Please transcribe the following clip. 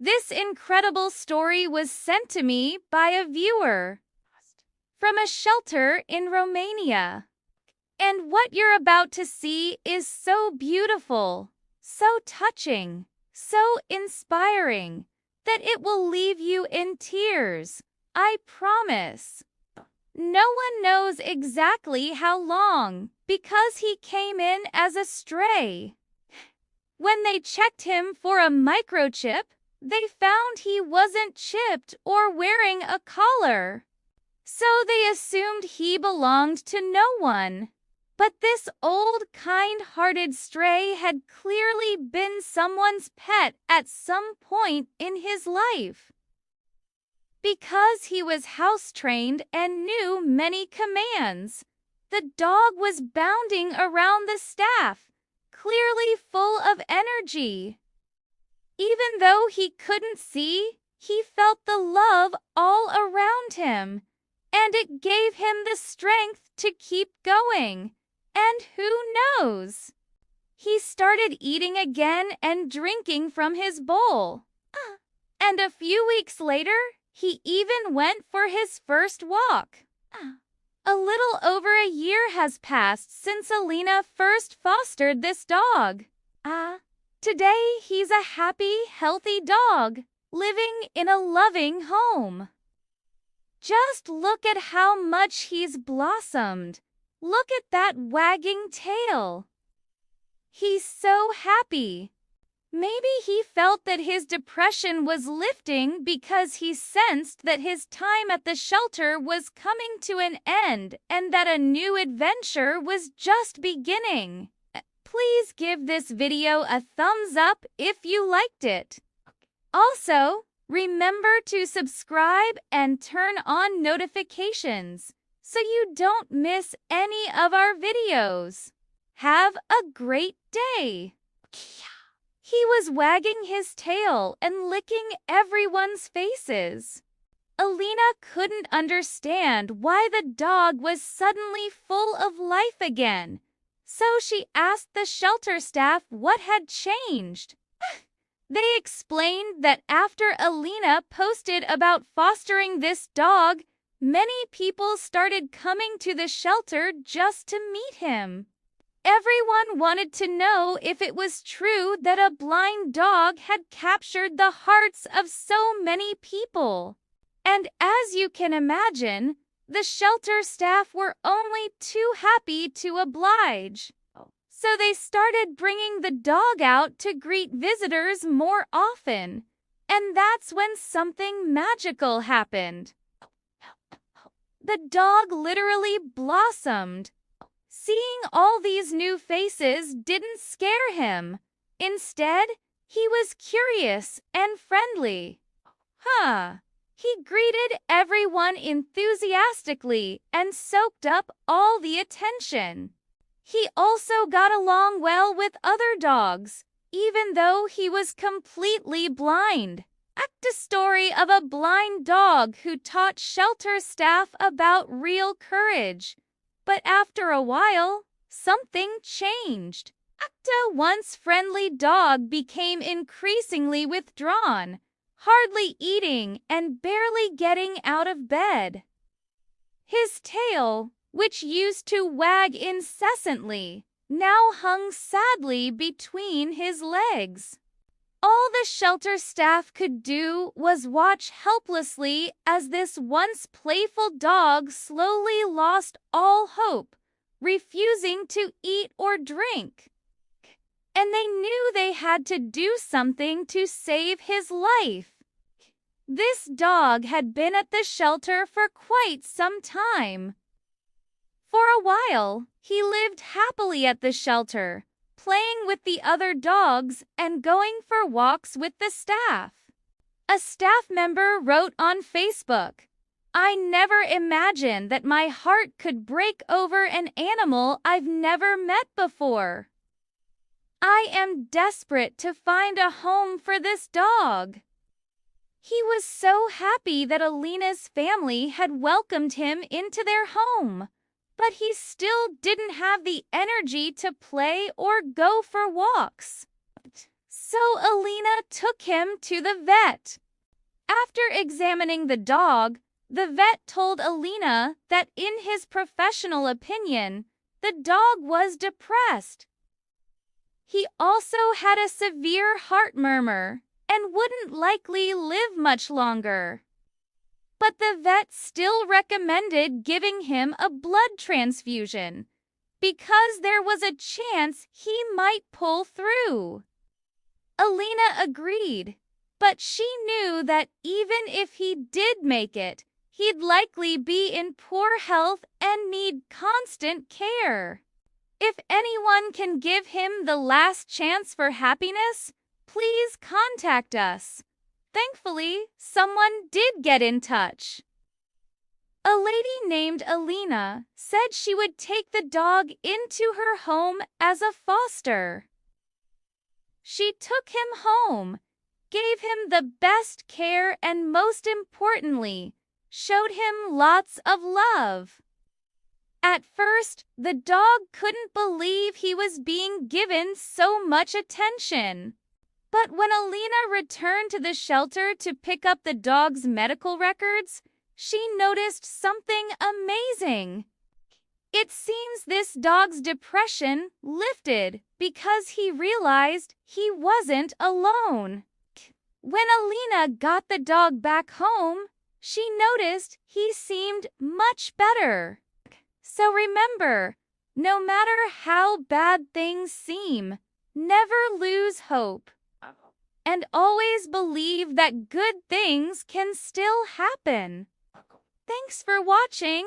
This incredible story was sent to me by a viewer from a shelter in Romania. And what you're about to see is so beautiful, so touching, so inspiring, that it will leave you in tears, I promise. No one knows exactly how long, because he came in as a stray. When they checked him for a microchip, they found he wasn't chipped or wearing a collar. So they assumed he belonged to no one. But this old, kind-hearted stray had clearly been someone's pet at some point in his life. Because he was house-trained and knew many commands, the dog was bounding around the staff, clearly full of energy. Even though he couldn't see, he felt the love all around him, and it gave him the strength to keep going. And who knows? He started eating again and drinking from his bowl. And a few weeks later, he even went for his first walk. A little over a year has passed since Alina first fostered this dog. Today, he's a happy, healthy dog, living in a loving home. Just look at how much he's blossomed. Look at that wagging tail. He's so happy. Maybe he felt that his depression was lifting because he sensed that his time at the shelter was coming to an end and that a new adventure was just beginning. Please give this video a thumbs up if you liked it. Also, remember to subscribe and turn on notifications so you don't miss any of our videos. Have a great day. He was wagging his tail and licking everyone's faces. Alina couldn't understand why the dog was suddenly full of life again, so she asked the shelter staff what had changed. They explained that after Alina posted about fostering this dog, many people started coming to the shelter just to meet him. Everyone wanted to know if it was true that a blind dog had captured the hearts of so many people. And as you can imagine, the shelter staff were only too happy to oblige. So they started bringing the dog out to greet visitors more often. And that's when something magical happened. The dog literally blossomed. Seeing all these new faces didn't scare him. Instead, he was curious and friendly. He greeted everyone enthusiastically and soaked up all the attention. He also got along well with other dogs, even though he was completely blind. A story of a blind dog who taught shelter staff about real courage. But after a while, something changed. The once friendly dog became increasingly withdrawn, hardly eating and barely getting out of bed. His tail, which used to wag incessantly, now hung sadly between his legs. All the shelter staff could do was watch helplessly as this once playful dog slowly lost all hope, refusing to eat or drink. And they knew they had to do something to save his life. This dog had been at the shelter for quite some time. For a while, he lived happily at the shelter, playing with the other dogs and going for walks with the staff. A staff member wrote on Facebook, "I never imagined that my heart could break over an animal I've never met before. I am desperate to find a home for this dog." He was so happy that Alina's family had welcomed him into their home. But he still didn't have the energy to play or go for walks. So Alina took him to the vet. After examining the dog, the vet told Alina that in his professional opinion, the dog was depressed. He also had a severe heart murmur and wouldn't likely live much longer. But the vet still recommended giving him a blood transfusion because there was a chance he might pull through. Alina agreed, but she knew that even if he did make it, he'd likely be in poor health and need constant care. If anyone can give him the last chance for happiness, please contact us. Thankfully, someone did get in touch. A lady named Alina said she would take the dog into her home as a foster. She took him home, gave him the best care, and most importantly, showed him lots of love. At first, the dog couldn't believe he was being given so much attention. But when Alina returned to the shelter to pick up the dog's medical records, she noticed something amazing. It seems this dog's depression lifted because he realized he wasn't alone. When Alina got the dog back home, she noticed he seemed much better. So remember, no matter how bad things seem, never lose hope. And always believe that good things can still happen. Thanks for watching.